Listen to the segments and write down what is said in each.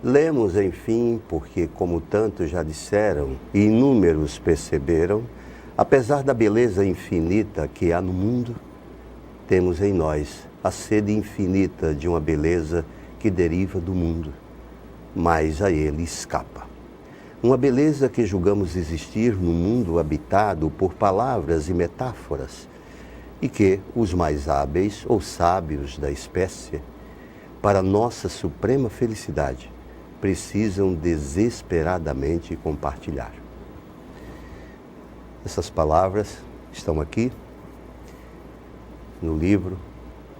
Lemos, enfim, porque, como tantos já disseram e inúmeros perceberam, apesar da beleza infinita que há no mundo, temos em nós a sede infinita de uma beleza que deriva do mundo, mas a ele escapa. Uma beleza que julgamos existir no mundo habitado por palavras e metáforas, e que os mais hábeis ou sábios da espécie, para nossa suprema felicidade, precisam desesperadamente compartilhar. Essas palavras estão aqui no livro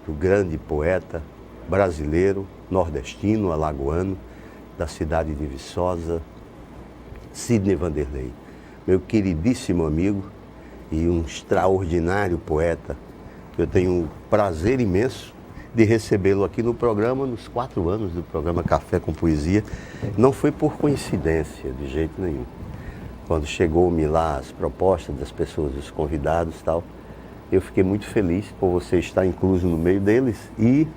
do grande poeta brasileiro, nordestino, alagoano, da cidade de Viçosa, Sidney Vanderlei, meu queridíssimo amigo e um extraordinário poeta. Eu tenho um prazer imenso de recebê-lo aqui no programa, nos 4 anos do programa Café com Poesia. Não foi por coincidência, de jeito nenhum. Quando chegou-me lá as propostas das pessoas, dos convidados e tal, eu fiquei muito feliz por você estar incluso no meio deles e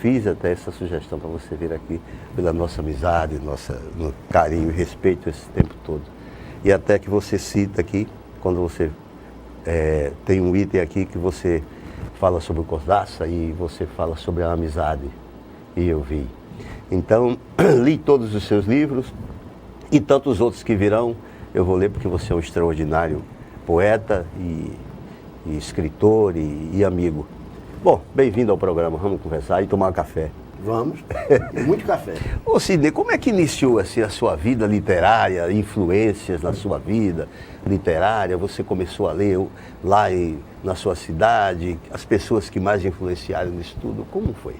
fiz até essa sugestão para você vir aqui pela nossa amizade, nosso carinho e respeito esse tempo todo. E até que você cita aqui, quando você tem um item aqui que você fala sobre o Cordaça e você fala sobre a amizade, e eu vi. Então, li todos os seus livros e tantos outros que virão, eu vou ler porque você é um extraordinário poeta e escritor e amigo. Bom, bem-vindo ao programa, vamos conversar e tomar um café. Vamos, muito café. Ô Sidney, como é que iniciou assim, a sua vida literária, influências na sua vida literária? Você começou a ler lá na sua cidade, as pessoas que mais influenciaram nisso tudo, como foi?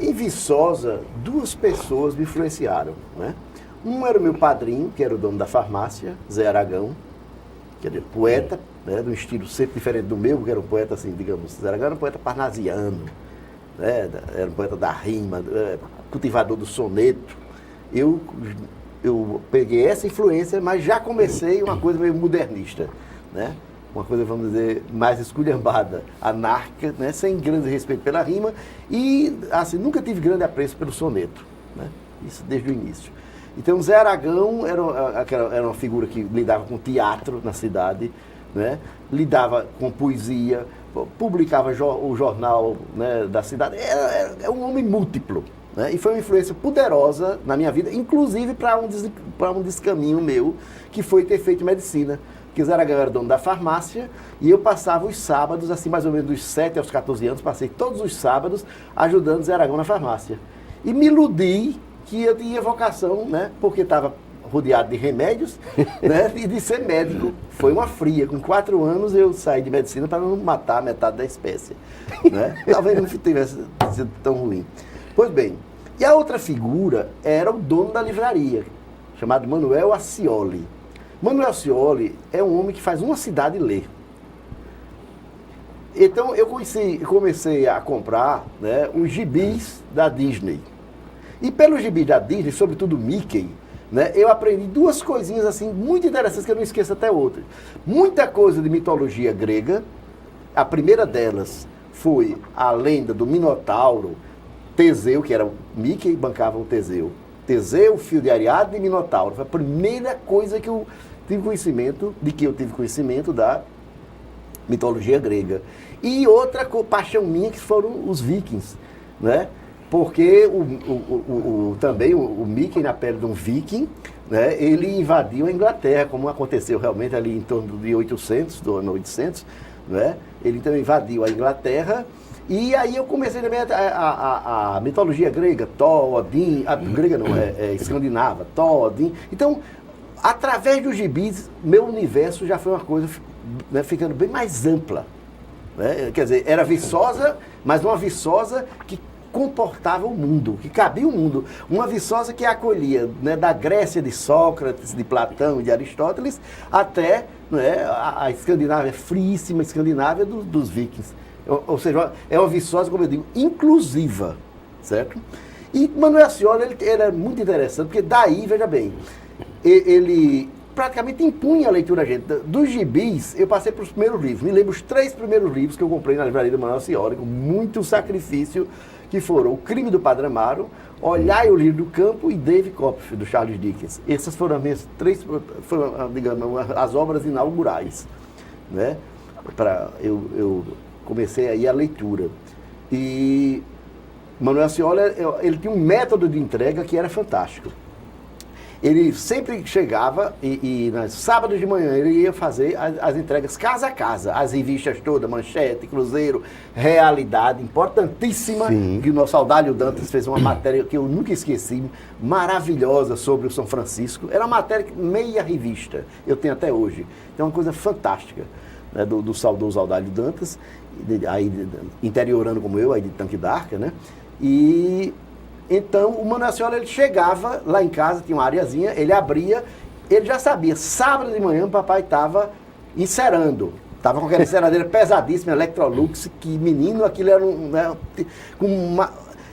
Em Viçosa, 2 pessoas me influenciaram, né? Um era o meu padrinho, que era o dono da farmácia, Zé Aragão, quer dizer, poeta, né, de um estilo sempre diferente do meu, que era um poeta assim, digamos, Zé Aragão era um poeta parnasiano, né, era um poeta da rima, cultivador do soneto. Eu peguei essa influência, mas já comecei uma coisa meio modernista, né? Uma coisa, vamos dizer, mais esculhambada, anárquica, né? Sem grande respeito pela rima e, assim, nunca tive grande apreço pelo soneto, né? Isso desde o início. Então, Zé Aragão era uma figura que lidava com teatro na cidade, né? Lidava com poesia, publicava o jornal, né, da cidade. É um homem múltiplo, né? E foi uma influência poderosa na minha vida, inclusive para um descaminho meu, que foi ter feito medicina. Porque Zé Aragão era dono da farmácia e eu passava os sábados, assim, mais ou menos dos 7 aos 14 anos, passei todos os sábados ajudando Zé Aragão na farmácia. E me iludi que eu tinha vocação, né, porque estava rodeado de remédios, né, e de ser médico. Foi uma fria. Com 4 anos eu saí de medicina para não matar metade da espécie, né? Talvez não tivesse sido tão ruim. Pois bem, e a outra figura era o dono da livraria, chamado Manuel Acioli. Manuel Acioli é um homem que faz uma cidade ler. Então eu comecei a comprar, né, os gibis da Disney. E pelos gibis da Disney, sobretudo Mickey, né, eu aprendi 2 coisinhas assim muito interessantes que eu não esqueço até hoje. Muita coisa de mitologia grega. A primeira delas foi a lenda do Minotauro, Teseu, que era o Mickey, bancava o Teseu. Teseu, filho de Ariadne e Minotauro. Foi a primeira coisa que eu tive conhecimento da mitologia grega. E outra paixão minha que foram os vikings, né? Porque também o Mickey, na pele de um viking, né, ele invadiu a Inglaterra, como aconteceu realmente ali em torno de 800, do ano 800, né? Ele então invadiu a Inglaterra. E aí eu comecei também a mitologia grega, Thor, Odin, grega não, escandinava, Thor, Odin. Então, através dos gibis, meu universo já foi uma coisa, né, ficando bem mais ampla, né? Quer dizer, era Viçosa, mas uma Viçosa que comportava o mundo, que cabia o mundo. Uma Viçosa que acolhia, né, da Grécia de Sócrates, de Platão e de Aristóteles, até, né, a Escandinávia, fríssima Escandinávia dos vikings. Ou seja, é uma Viçosa, como eu digo, inclusiva, certo? E Manuel Acioli, ele era muito interessante, porque daí, veja bem, ele praticamente impunha a leitura, gente. Dos gibis, eu passei para os primeiros livros. Me lembro os 3 primeiros livros que eu comprei na livraria do Manuel Acioli, com muito sacrifício, que foram O Crime do Padre Amaro, Olhar e o Lírio do Campo e David Copperfield, do Charles Dickens. Essas foram as minhas foram, digamos, as obras inaugurais, né? Eu comecei aí a leitura. E Manuel Scioli, ele tinha um método de entrega que era fantástico. Ele sempre chegava e nos sábados de manhã ele ia fazer as entregas casa a casa, as revistas todas, Manchete, Cruzeiro, Realidade, importantíssima. Sim. Que o nosso Audálio Dantas fez uma matéria que eu nunca esqueci, maravilhosa sobre o São Francisco. Era uma matéria meia revista, eu tenho até hoje. Então é uma coisa fantástica, né, do saudoso Audálio Dantas, aí, interiorano como eu, aí de Tanque d'Arca, né? E então o Manuel Scioli, ele chegava lá em casa, tinha uma areazinha, ele abria, ele já sabia, sábado de manhã o papai estava encerando. Estava com aquela enceradeira pesadíssima, Electrolux, que menino, aquilo era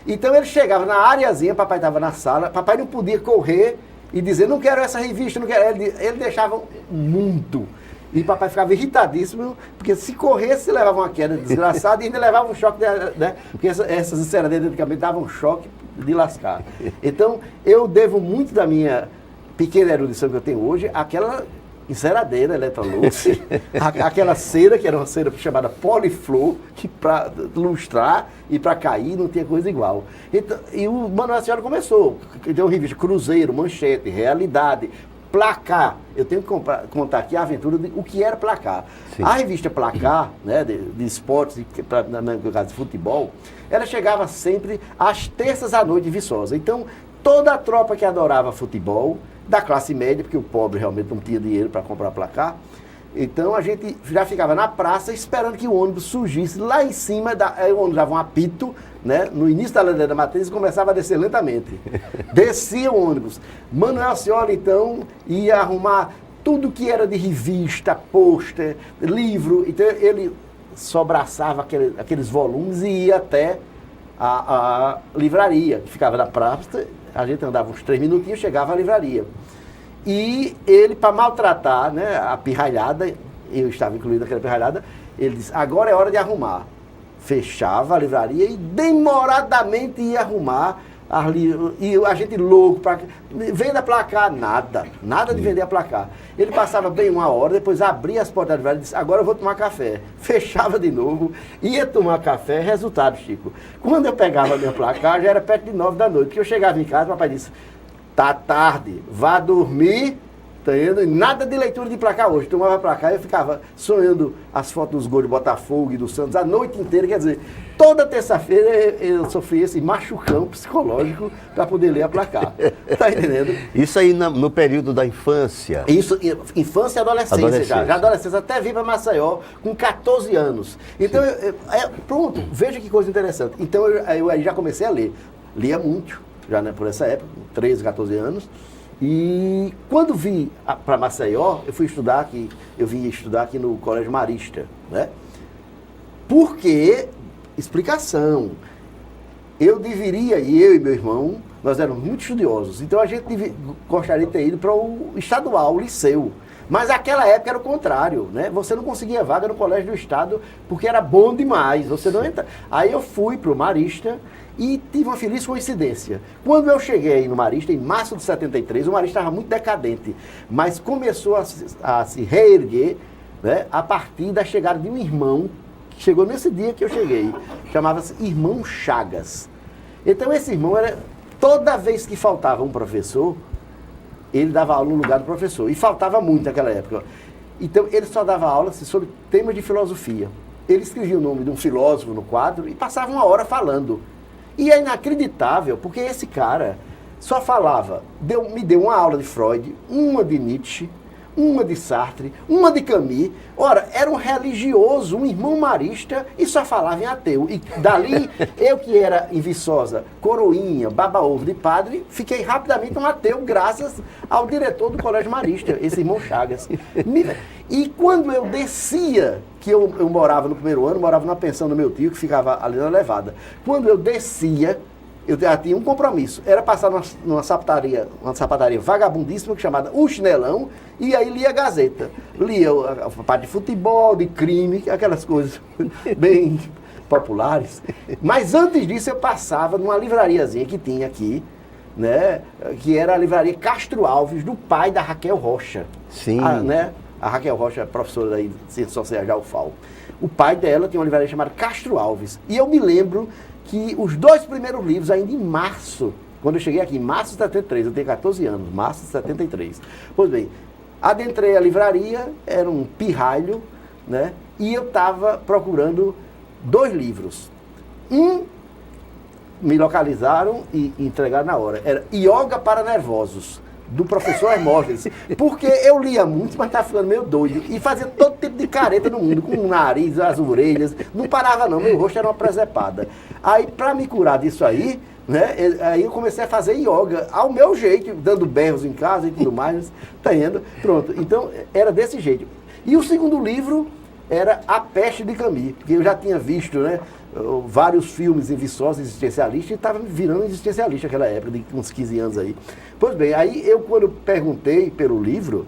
Então ele chegava na areazinha, papai estava na sala, papai não podia correr e dizer, não quero essa revista, não quero. Ele deixava muito. E papai ficava irritadíssimo, porque se corresse, levava uma queda desgraçada e ainda levava um choque, né? Porque essas enceradeiras antigamente davam um choque de lascar. Então, eu devo muito da minha pequena erudição que eu tenho hoje àquela enceradeira Electrolux, aquela cera, que era uma cera chamada Poliflor, que para lustrar e para cair não tinha coisa igual. Então, e o Manuel Scioli começou, deu revista Cruzeiro, Manchete, Realidade, Placar. Eu tenho que contar aqui a aventura de o que era Placar. Sim. A revista Placar, né, de esportes, no caso de futebol, ela chegava sempre às terças à noite em Viçosa. Então, toda a tropa que adorava futebol, da classe média, porque o pobre realmente não tinha dinheiro para comprar Placar, então a gente já ficava na praça esperando que o ônibus surgisse lá em cima, aí o ônibus dava um apito, né, no início da Ladeira da Matriz e começava a descer lentamente. Descia o ônibus. Manuel Scioli, então, ia arrumar tudo que era de revista, pôster, livro. Então ele sobraçava aqueles volumes e ia até a livraria, que ficava na praça. A gente andava uns 3 minutinhos, chegava à livraria. E ele, para maltratar, né, a pirralhada, eu estava incluído naquela pirralhada, ele disse, agora é hora de arrumar. Fechava a livraria e demoradamente ia arrumar. E a gente louco, venda Placar, nada de vender a Placar. Ele passava bem 1 hora, depois abria as portas da livraria e disse, agora eu vou tomar café. Fechava de novo, ia tomar café, resultado, Chico. Quando eu pegava a minha Placar, já era perto de 9 da noite, porque eu chegava em casa, o papai disse, tá tarde, vá dormir, tá indo, nada de leitura de Placar hoje. Tomava Placar e eu ficava sonhando as fotos dos gols de Botafogo e do Santos a noite inteira, quer dizer, toda terça-feira eu sofri esse machucão psicológico para poder ler a Placar. Tá entendendo? Isso aí no período da infância. Isso, infância e adolescência. Já adolescência, até vim para Maceió com 14 anos. Então, pronto, veja que coisa interessante. Então eu aí já comecei a ler. Lia muito, já, né, por essa época, 13, 14 anos. E quando vim para Maceió, eu vim estudar aqui no Colégio Marista, né? Porque, explicação, eu e meu irmão, nós éramos muito estudiosos, então a gente gostaria de ter ido para o estadual, o liceu. Mas naquela época era o contrário, né? Você não conseguia vaga no Colégio do Estado porque era bom demais, você não entra. Aí eu fui para o Marista e tive uma feliz coincidência. Quando eu cheguei no Marista, em março de 73, o Marista estava muito decadente, mas começou a se reerguer, né, a partir da chegada de um irmão, que chegou nesse dia que eu cheguei, chamava-se Irmão Chagas. Então esse irmão era, toda vez que faltava um professor, ele dava aula no lugar do professor, e faltava muito naquela época. Então ele só dava aula sobre temas de filosofia. Ele escrevia o nome de um filósofo no quadro e passava 1 hora falando. E é inacreditável, porque esse cara só falava, me deu uma aula de Freud, uma de Nietzsche, uma de Sartre, uma de Camus. Ora, era um religioso, um irmão marista, e só falava em ateu. E dali, eu que era em Viçosa, coroinha, baba-ovo de padre, fiquei rapidamente um ateu, graças ao diretor do Colégio Marista, esse irmão Chagas. E quando eu descia, que eu morava no primeiro ano, morava numa pensão do meu tio, que ficava ali na Levada. Quando eu descia, eu já tinha um compromisso, era passar numa sapataria vagabundíssima chamada O Chinelão, e aí lia a Gazeta. Lia a parte de futebol, de crime, aquelas coisas bem populares. Mas antes disso eu passava numa livrariazinha que tinha aqui, né? Que era a livraria Castro Alves, do pai da Raquel Rocha. Sim. A Raquel Rocha é professora aí de Ciências Sociais da UFAL. O pai dela tinha uma livraria chamada Castro Alves. E eu me lembro que os 2 primeiros livros, ainda em março, quando eu cheguei aqui, em março de 73, eu tenho 14 anos, março de 73. Pois bem, adentrei a livraria, era um pirralho, né? E eu estava procurando 2 livros. Me localizaram e entregaram na hora. Era Yoga para Nervosos, do professor Hermógenes. Porque eu lia muito, mas estava ficando meio doido. E fazia todo tipo de careta no mundo, com o nariz, as orelhas. Não parava não, meu rosto era uma presepada. Aí, para me curar disso aí, né, aí eu comecei a fazer yoga ao meu jeito, dando berros em casa e tudo mais. Tá indo? Pronto. Então, era desse jeito. E o segundo livro era A Peste de Camus, porque eu já tinha visto, né, vários filmes em Viçosa existencialista e estava virando existencialista naquela época, de uns 15 anos aí. Pois bem, aí eu quando perguntei pelo livro,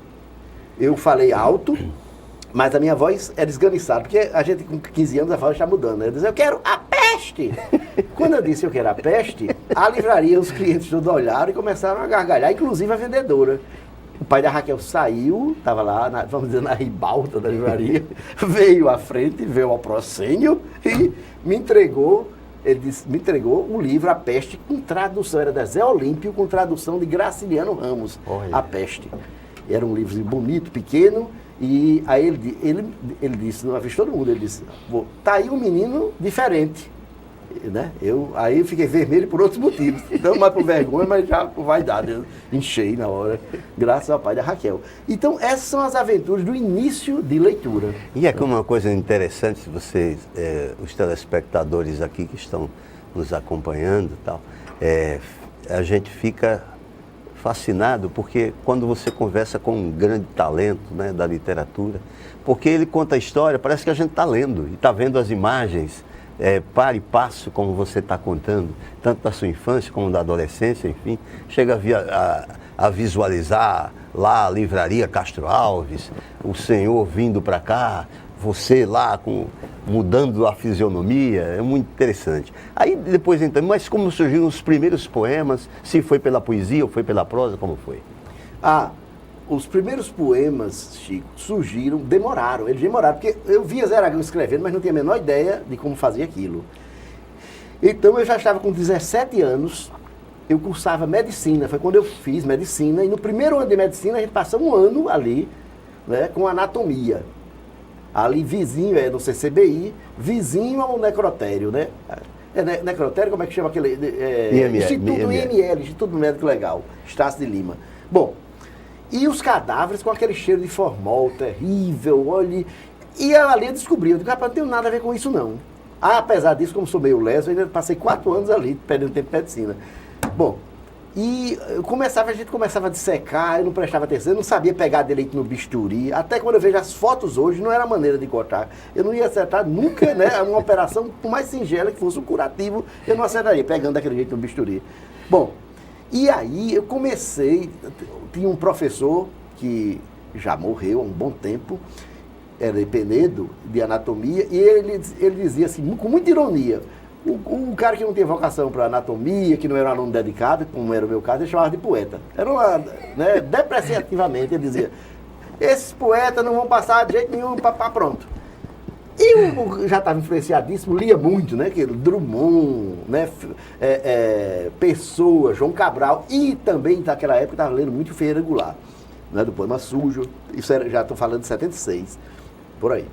eu falei alto, mas a minha voz era esganiçada, porque a gente com 15 anos a voz está mudando, né? Eu disse, eu quero a peste! Quando eu disse eu quero a peste, a livraria, os clientes todos olharam e começaram a gargalhar, inclusive a vendedora. O pai da Raquel saiu, estava lá, vamos dizer, na ribalta da livraria, veio à frente, veio ao proscênio e me entregou o livro A Peste, com tradução, era da Zé Olímpio, com tradução de Graciliano Ramos, Olha. A Peste. Era um livro bonito, pequeno, e aí ele disse, não avistou todo mundo, ele disse, tá aí um menino diferente. Né? Aí eu fiquei vermelho por outros motivos. Não mais por vergonha, mas já por vaidade. Eu enchei na hora, graças ao pai da Raquel. Então, essas são as aventuras do início de leitura. E é como uma coisa interessante, se vocês, os telespectadores aqui que estão nos acompanhando e tal, a gente fica fascinado, porque quando você conversa com um grande talento, né, da literatura, porque ele conta a história, parece que a gente está lendo e está vendo as imagens, par e passo, como você está contando, tanto da sua infância como da adolescência, enfim, chega a visualizar lá a livraria Castro Alves, o senhor vindo para cá, você lá mudando a fisionomia, é muito interessante. Aí depois então, mas como surgiram os primeiros poemas, se foi pela poesia ou foi pela prosa, como foi? Os primeiros poemas, Chico, eles demoraram, porque eu via Zé Aragão escrevendo, mas não tinha a menor ideia de como fazia aquilo. Então eu já estava com 17 anos, eu cursava medicina, foi quando eu fiz medicina, e no primeiro ano de medicina a gente passou um ano ali, né, com anatomia. Ali vizinho, no CCBI, vizinho ao necrotério, né? Necrotério, como é que chama aquele? Instituto IML, Instituto Médico Legal, Estácio de Lima. Bom, e os cadáveres com aquele cheiro de formol terrível, olha. E ali eu descobri, eu digo, rapaz, não tenho nada a ver com isso não. Apesar disso, como sou meio leso, eu ainda passei 4 anos ali, perdendo tempo de medicina. Bom, e a gente começava a dissecar, eu não prestava atenção, eu não sabia pegar direito no bisturi. Até quando eu vejo as fotos hoje, não era maneira de cortar. Eu não ia acertar nunca, né, uma operação, por mais singela que fosse um curativo, eu não acertaria, pegando daquele jeito no bisturi. Bom, e aí eu comecei, tinha um professor que já morreu há um bom tempo, era de Penedo, de anatomia, e ele dizia assim, com muita ironia, o cara que não tinha vocação para anatomia, que não era um aluno dedicado, como era o meu caso, ele chamava de poeta. Era uma, né, depreciativamente, ele dizia, esses poetas não vão passar de jeito nenhum para pronto. E eu já estava influenciadíssimo, lia muito, né? Drummond, né? Pessoa, João Cabral, e também naquela época estava lendo muito Ferreira Goulart, né? Do Poema Sujo, isso era, já estou falando de 76, por aí.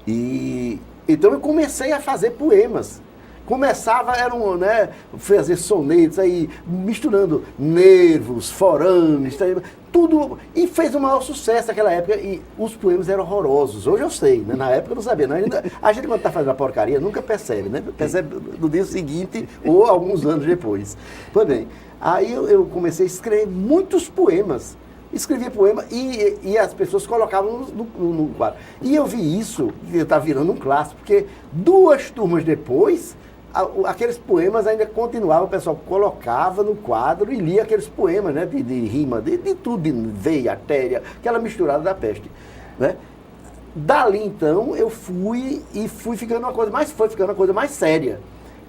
E então eu comecei a fazer poemas. Começava, né, fazer sonetos aí, misturando nervos, forames, tudo, e fez o maior sucesso naquela época, e os poemas eram horrorosos. Hoje eu sei, né? Na época eu não sabia. Não. A gente quando está fazendo a porcaria nunca percebe, né? Percebe no dia seguinte ou alguns anos depois. Pois bem, aí eu comecei a escrever muitos poemas. Escrevia poema e as pessoas colocavam no quadro. E eu vi isso, que estava virando um clássico, porque 2 turmas depois, aqueles poemas ainda continuavam, o pessoal colocava no quadro e lia aqueles poemas, né, de rima, de tudo, de veia, artéria, aquela misturada da peste. Né? Dali, então, eu fui ficando uma coisa mais séria.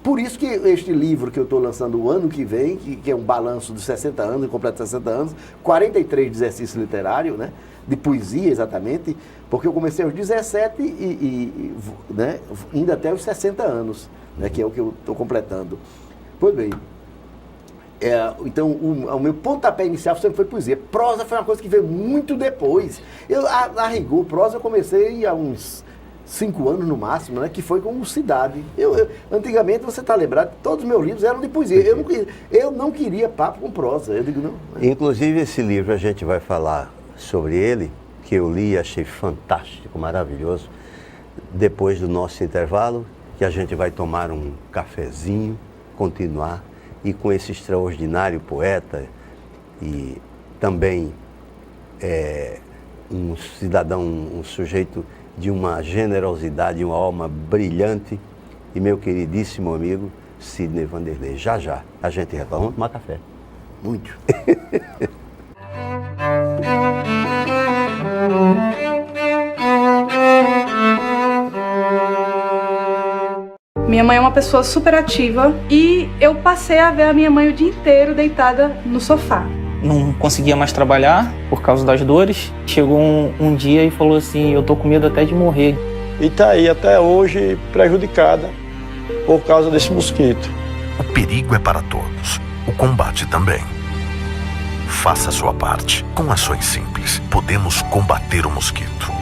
Por isso que este livro que eu estou lançando o ano que vem, que é um balanço dos 60 anos, completo 60 anos, 43 de exercício literário, né? De poesia, exatamente, porque eu comecei aos 17 né? Indo até os 60 anos, né? Que é o que eu estou completando. Pois bem, então o meu pontapé inicial sempre foi poesia. Prosa foi uma coisa que veio muito depois. A rigor, prosa eu comecei há uns 5 anos no máximo, né, que foi com Cidade. Antigamente, você está lembrado, todos os meus livros eram de poesia. Eu não queria papo com prosa. Eu digo, não. Inclusive, esse livro a gente vai falar sobre ele, que eu li e achei fantástico, maravilhoso, depois do nosso intervalo, que a gente vai tomar um cafezinho, continuar, e com esse extraordinário poeta e também um cidadão, um sujeito de uma generosidade, uma alma brilhante, e meu queridíssimo amigo Sidney Vanderlei. Já já a gente retorna. Vamos tomar café. Muito. Minha mãe é uma pessoa super ativa e eu passei a ver a minha mãe o dia inteiro deitada no sofá. Não conseguia mais trabalhar por causa das dores. Chegou um dia e falou assim, eu tô com medo até de morrer. E tá aí até hoje prejudicada por causa desse mosquito. O perigo é para todos, o combate também. Faça a sua parte. Com ações simples, podemos combater o mosquito.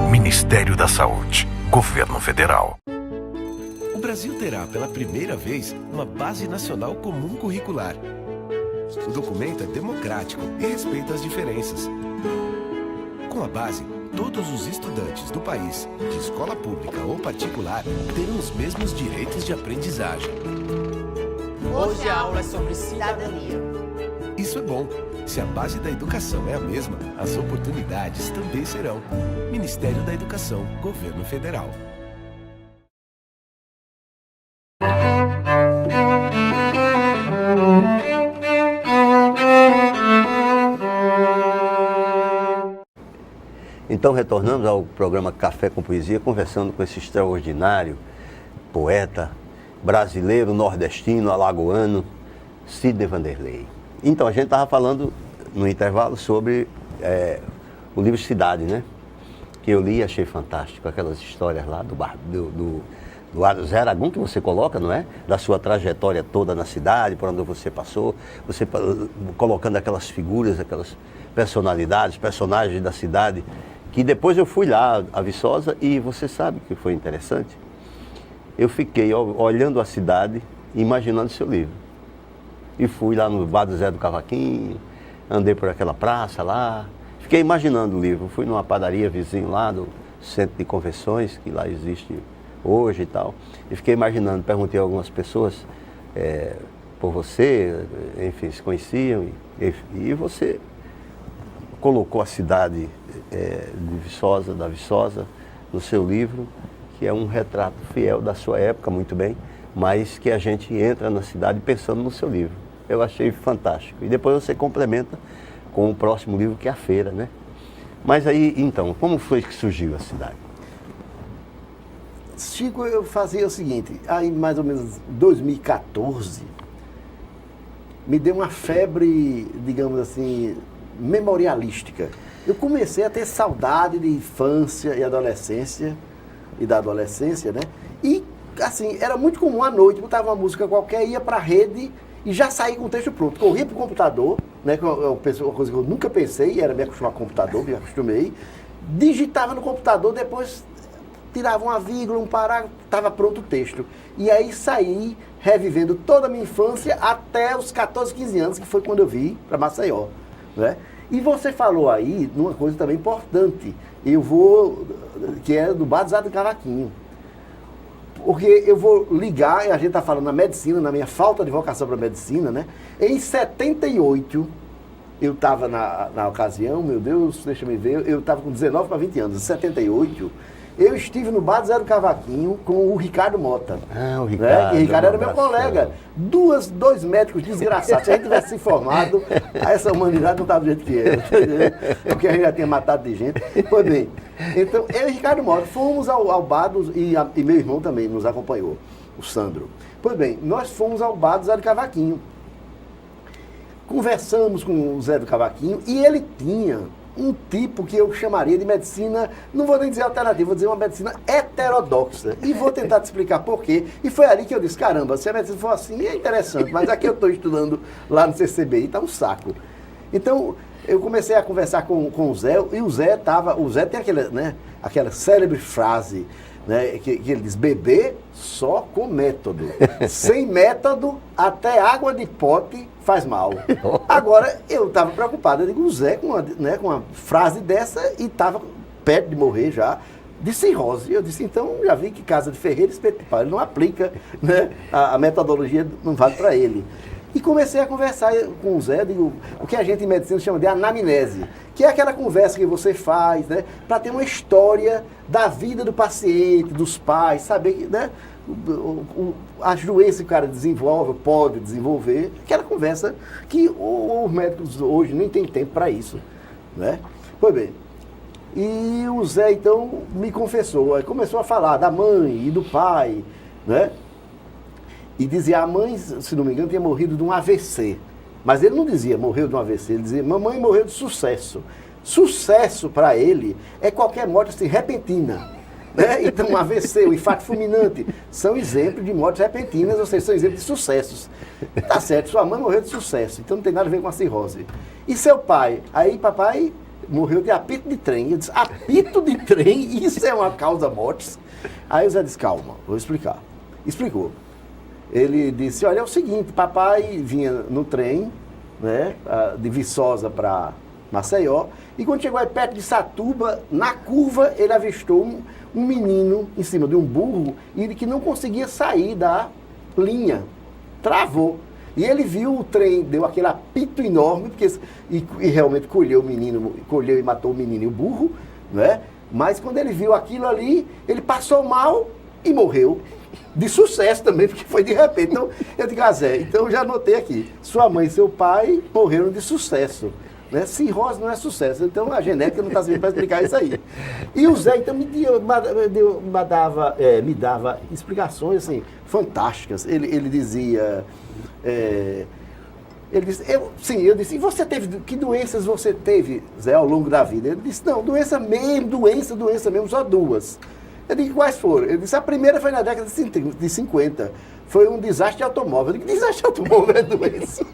Ministério da Saúde, Governo Federal. O Brasil terá pela primeira vez uma Base Nacional Comum Curricular. O documento é democrático e respeita as diferenças. Com a base, todos os estudantes do país, de escola pública ou particular, terão os mesmos direitos de aprendizagem. Hoje a aula é sobre cidadania. Isso é bom. Se a base da educação é a mesma, as oportunidades também serão. Ministério da Educação, Governo Federal. Então retornamos ao programa Café com Poesia, conversando com esse extraordinário poeta brasileiro, nordestino, alagoano, Sidney Vanderlei. Então a gente estava falando no intervalo sobre o livro Cidade, né? Que eu li e achei fantástico, aquelas histórias lá do Zé Aragão que você coloca, não é? Da sua trajetória toda na cidade, por onde você passou, você colocando aquelas figuras, aquelas personalidades, personagens da cidade, que depois eu fui lá a Viçosa e você sabe que foi interessante? Eu fiquei olhando a cidade e imaginando seu livro. E fui lá no bar do Zé do Cavaquinho, andei por aquela praça lá, fiquei imaginando o livro. Fui numa padaria vizinho lá do Centro de Convenções, que lá existe hoje e tal, e fiquei imaginando, perguntei a algumas pessoas por você, enfim, se conheciam, e você colocou a cidade de Viçosa, da Viçosa, no seu livro, que é um retrato fiel da sua época, muito bem, mas que a gente entra na cidade pensando no seu livro. Eu achei fantástico. E depois você complementa com o próximo livro, que é A Feira, né? Mas aí, então, como foi que surgiu a cidade? Chico, eu fazia o seguinte, aí mais ou menos 2014, me deu uma febre, digamos assim, memorialística. Eu comecei a ter saudade de infância e adolescência, e da adolescência, né? E, assim, era muito comum à noite, botava uma música qualquer, ia para a rede e já saía com o texto pronto. Corria para o computador, né? Que é uma coisa que eu nunca pensei, era me acostumar com o computador, me acostumei. Digitava no computador, depois tirava uma vírgula, um parágrafo, estava pronto o texto. E aí saí revivendo toda a minha infância até os 14, 15 anos, que foi quando eu vim para Maceió, né? E você falou aí numa coisa também importante, que é do bar do Zé do Cavaquinho. Porque eu vou ligar, e a gente está falando na medicina, na minha falta de vocação para medicina, né? Em 78, eu estava na ocasião, meu Deus, deixa eu ver, eu estava com 19 para 20 anos, em 78, eu estive no bar do Zé do Cavaquinho com o Ricardo Mota. Ah, o Né? Ricardo. E Ricardo era meu um abração. colega. Dois médicos desgraçados. Se a gente tivesse se informado, essa humanidade não estava do jeito que é. Porque a gente já tinha matado de gente. Pois bem, então eu e Ricardo Mota fomos ao bar e meu irmão também nos acompanhou, o Sandro. Pois bem, nós fomos ao bar do Zé do Cavaquinho. Conversamos com o Zé do Cavaquinho e ele tinha um tipo que eu chamaria de medicina, não vou nem dizer alternativa, vou dizer uma medicina heterodoxa. E vou tentar te explicar por quê. E foi ali que eu disse, caramba, se a medicina for assim, é interessante, mas aqui eu estou estudando lá no CCBI, está um saco. Então, eu comecei a conversar com o Zé, e o Zé tem aquela célebre frase, né, que ele diz, beber só com método. Sem método, até água de pote faz mal. Agora, eu estava preocupado, eu digo, o Zé com uma frase dessa e estava perto de morrer já, de cirrose. Eu disse, então, já vi que casa de ferreiro, espeto de pau, ele não aplica, né, a metodologia não vale para ele. E comecei a conversar com o Zé, digo, o que a gente em medicina chama de anamnese, que é aquela conversa que você faz, né, para ter uma história da vida do paciente, dos pais, saber, né, as doenças que o cara desenvolve, pode desenvolver, aquela conversa que os médicos hoje nem tem tempo para isso, né? Pois bem, e o Zé então me confessou, aí começou a falar da mãe e do pai, né? E dizia, a mãe, se não me engano, tinha morrido de um AVC. Mas ele não dizia morreu de um AVC, ele dizia, mamãe morreu de sucesso. Sucesso para ele é qualquer morte assim, repentina. Né? Então, um AVC, um infarto fulminante, são exemplos de mortes repentinas, ou seja, são exemplos de sucessos. Tá certo, sua mãe morreu de sucesso, então não tem nada a ver com a cirrose. E seu pai? Aí papai morreu de apito de trem. Eu disse, apito de trem? Isso é uma causa mortis? Aí o Zé disse, calma, vou explicar. Explicou. Ele disse, olha, é o seguinte, papai vinha no trem, né, de Viçosa para Maceió, e quando chegou aí perto de Satuba, na curva, ele avistou um menino em cima de um burro, e ele que não conseguia sair da linha, travou. E ele viu o trem, deu aquele apito enorme, e realmente colheu e matou o menino e o burro, né? Mas quando ele viu aquilo ali, ele passou mal e morreu. De sucesso também, porque foi de repente. Então, eu digo, Zé, então eu já anotei aqui. Sua mãe e seu pai morreram de sucesso. Né? Cirrose não é sucesso. Então, a genética não está servindo para explicar isso aí. E o Zé, então, me dava explicações, assim, fantásticas. Ele dizia... ele disse, eu disse, e você teve, que doenças você teve, Zé, ao longo da vida? Ele disse, não, doença mesmo, só duas. Eu digo, quais foram? Ele disse, a primeira foi na década de 50. Foi um desastre de automóvel. Eu digo, desastre de automóvel é doença?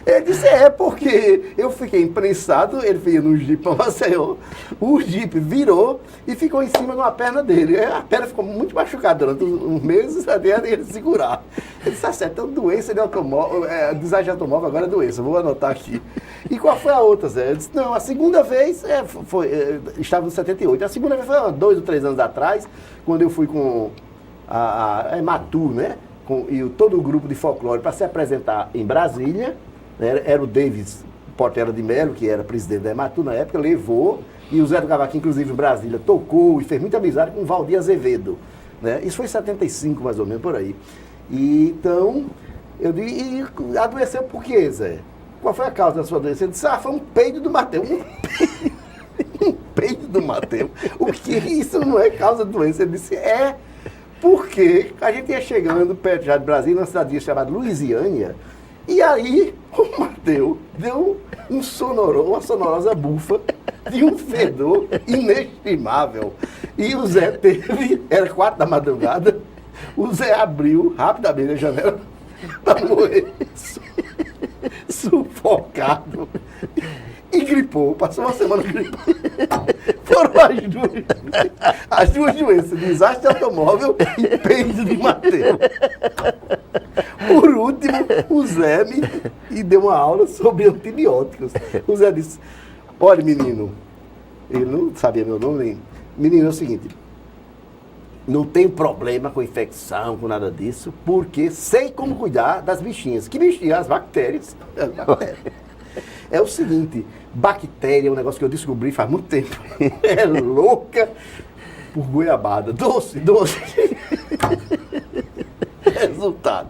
Ele disse, porque eu fiquei imprensado, ele veio no Jeep para Maceió, o Jeep virou e ficou em cima de uma perna dele. A perna ficou muito machucada durante uns meses, até ele segurar. Ele disse, certo, então doença de automóvel, desastre de automóvel agora é doença, vou anotar aqui. E qual foi a outra, Zé? Ele disse, não, a segunda vez, estava em 78, a segunda vez foi há 2 ou 3 anos atrás, quando eu fui com a Ematu, né? E todo o grupo de folclore para se apresentar em Brasília, né? Era o Davis Portela de Mello, que era presidente da Ematu na época, levou, e o Zé do Cavaquinho, inclusive em Brasília, tocou e fez muita amizade com o Valdir Azevedo. Né? Isso foi em 75, mais ou menos, por aí. E, então, eu disse, e adoeceu por quê, Zé? Qual foi a causa da sua doença? Ele disse, foi um peido do Mateus. Um peido do Mateus? O que? Isso não é causa de doença. Ele disse, porque a gente ia chegando perto já de Brasília, numa cidade chamada Luisiânia, e aí o Mateus deu uma sonorosa bufa de um fedor inestimável. E o Zé era 4 da madrugada, o Zé abriu rapidamente a janela para morrer sufocado. E gripou, passou uma semana gripando. Foram as duas doenças, desastre de automóvel e peido de Mateus. Por último, o Zé me deu uma aula sobre antibióticos. O Zé disse, olha menino, ele não sabia meu nome nem. Menino, é o seguinte, não tem problema com infecção, com nada disso, porque sei como cuidar das bichinhas. Que bichinhas? As bactérias. É o seguinte, bactéria é um negócio que eu descobri faz muito tempo. É louca. por goiabada. Doce. Resultado.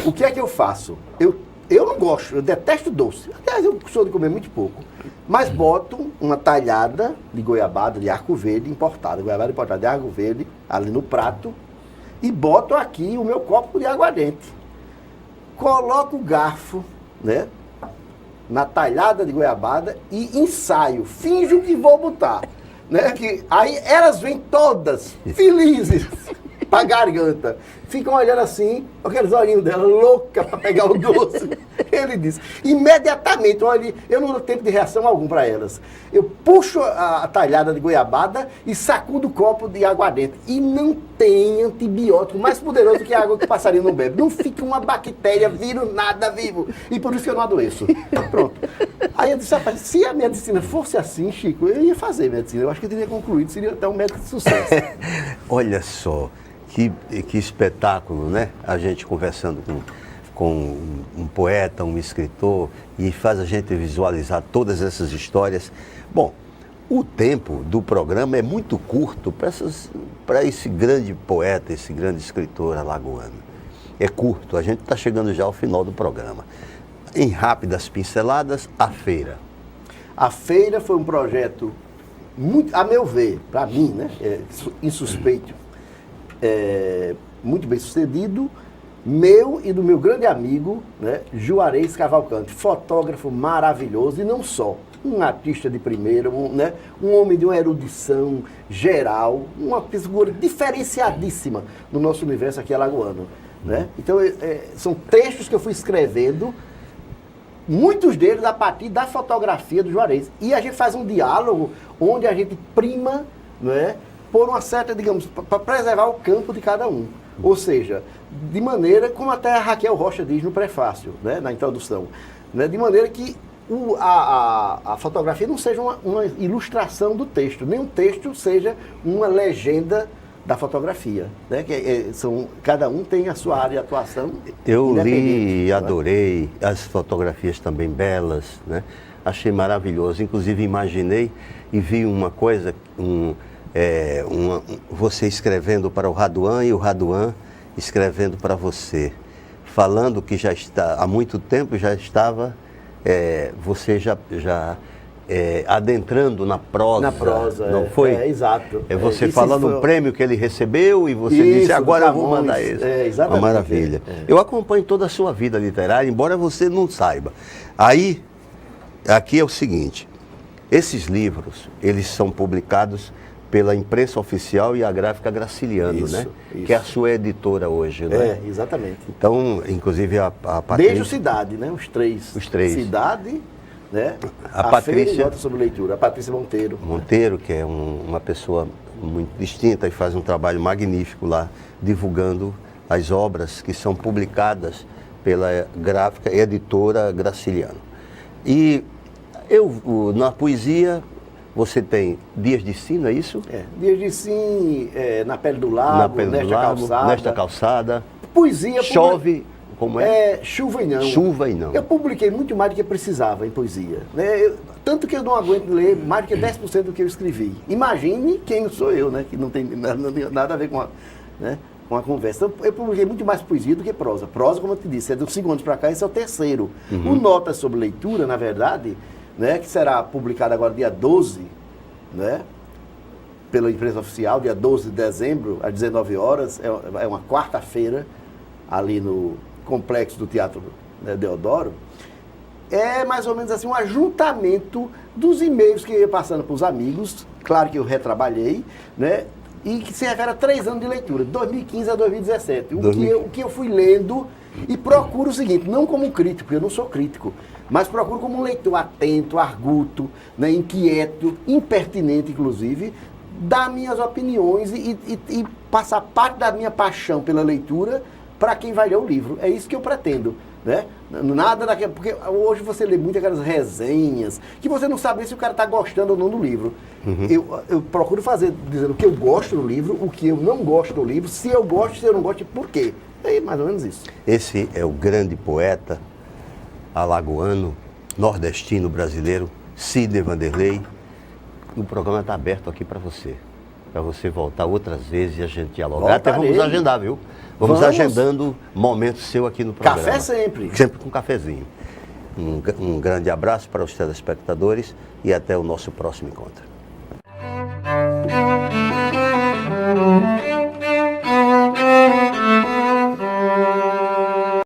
O que é que eu faço? Eu não gosto, eu detesto doce. Aliás, eu sou de comer muito pouco. Mas boto uma talhada de goiabada de arco verde importada. Goiabada importada de arco verde ali no prato. E boto aqui o meu copo de aguardente. Coloco o garfo, né? Na talhada de goiabada e ensaio. Finjo que vou botar. Né? Aí elas vêm todas felizes pra garganta. Ficam olhando assim, com aqueles olhinhos dela, louca pra pegar o doce. Ele disse, imediatamente, olha, eu não dou tempo de reação algum para elas. Eu puxo a talhada de goiabada e sacudo o copo de aguardente. E não tem antibiótico mais poderoso que a água que o passarinho não bebe. Não fica uma bactéria, vírus, nada vivo. E por isso que eu não adoeço. Pronto. Aí eu disse, rapaz, se a medicina fosse assim, Chico, eu ia fazer medicina. Eu acho que eu teria concluído, seria até um médico de sucesso. Olha só, que espetáculo, né? A gente conversando com um poeta, um escritor, e faz a gente visualizar todas essas histórias. Bom, o tempo do programa é muito curto para esse grande poeta, esse grande escritor alagoano. É curto, a gente está chegando já ao final do programa. Em rápidas pinceladas, a feira. A feira foi um projeto, muito, a meu ver, para mim, né, insuspeito, muito bem sucedido, meu e do meu grande amigo, né, Juarez Cavalcante, fotógrafo maravilhoso e não só, um artista de primeira, um homem de uma erudição geral, uma figura diferenciadíssima no nosso universo aqui alagoano. Né? Então, são textos que eu fui escrevendo, muitos deles a partir da fotografia do Juarez. E a gente faz um diálogo onde a gente prima, né, por uma certa, digamos, para preservar o campo de cada um. Ou seja, de maneira, como até a Raquel Rocha diz no prefácio, né, na introdução, né, de maneira que a fotografia não seja uma ilustração do texto, nem um texto seja uma legenda da fotografia, né? Cada um tem a sua área de atuação. Eu li e adorei, as fotografias também belas, né? Achei maravilhoso, inclusive imaginei e vi uma coisa, você escrevendo para o Raduan e o Raduan escrevendo para você, falando que já está, há muito tempo já estava, você já adentrando na prosa. Na prosa, não foi? Exato. Você falando o prêmio que ele recebeu e você disse, agora eu vou mandar isso. Exatamente. Uma maravilha. Eu acompanho toda a sua vida literária, embora você não saiba. Aí, aqui é o seguinte, esses livros, eles são publicados pela imprensa oficial e a Gráfica Graciliano, né? Isso. Que é a sua editora hoje, né? Exatamente. Então, inclusive a Patrícia... Desde o Cidade, né? Os três. Cidade... Né? A Patrícia, feira nota sobre leitura, a Patrícia Monteiro. Monteiro, que é uma pessoa muito distinta e faz um trabalho magnífico lá, divulgando as obras que são publicadas pela Gráfica Editora Graciliano. E na poesia, você tem Dias de Sim, não é isso? Dias de Sim, Na Pele do Lago, Nesta Calçada. Poesia... Chove... Como é? Chuva e Não. Chuva e Não. Eu publiquei muito mais do que precisava em poesia. Né? Tanto que eu não aguento ler mais do que 10% do que eu escrevi. Imagine quem não sou eu, né? Que não tem nada a ver com a conversa. Então, eu publiquei muito mais poesia do que prosa. Prosa, como eu te disse, é dos 5 anos para cá, esse é o terceiro. O Notas sobre Leitura, na verdade, né, que será publicado agora dia 12, né, pela imprensa oficial, dia 12 de dezembro, às 19 horas, é uma quarta-feira, ali no complexo do Teatro, né, Deodoro, é mais ou menos assim um ajuntamento dos e-mails que eu ia passando para os amigos, claro que eu retrabalhei, né, e que se refere a 3 anos de leitura, de 2015 a 2017. O que eu fui lendo e procuro o seguinte, não como um crítico, eu não sou crítico, mas procuro como um leitor atento, arguto, né, inquieto, impertinente, inclusive, dar minhas opiniões e passar parte da minha paixão pela leitura para quem vai ler o livro. É isso que eu pretendo, né? Nada daquilo, porque hoje você lê muito aquelas resenhas que você não sabe se o cara está gostando ou não do livro. Eu procuro fazer, dizendo o que eu gosto do livro, o que eu não gosto do livro, se eu gosto, se eu não gosto e por quê. É mais ou menos isso. Esse é o grande poeta alagoano, nordestino brasileiro, Sidney Vanderlei. O programa está aberto aqui para você. para você voltar outras vezes e a gente dialogar. Até Voltarei. vamos agendar, viu? Vamos agendando momentos seu aqui no programa. Café sempre. Sempre com cafezinho. Um grande abraço para os telespectadores e até o nosso próximo encontro.